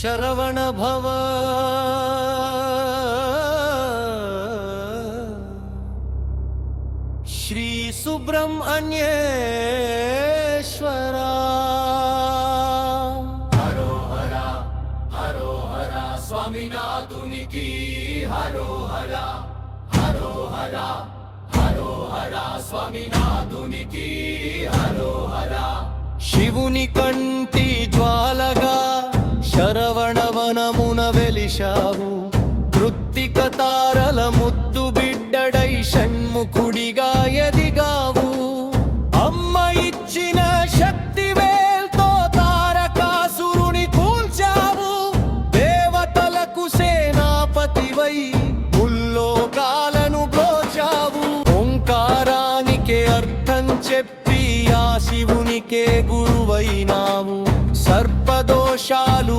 శరవణ భవ శ్రీ సుబ్రహ్మణ్యేశ్వరా హరో హర స్వామినాథునికి హరో హర హరో హర హరో హర స్వామినాథునికి harrow హర శివుని కంటి జ్వాలగా శరవణవనమున వెలిశావు కృత్తిక తారల ముద్దు బిడ్డడై షణ్ముఖుడిగా ఎదిగావు అమ్మ ఇచ్చిన శక్తి వేల్తో తారకాసురుని కూల్చావు దేవతలకు సేనాపతివై ముల్లోకాలను బ్రోచావు ఓంకారానికే అర్థం చెప్పి ఆ శివునికే గురువైనావు సర్పదోషాలు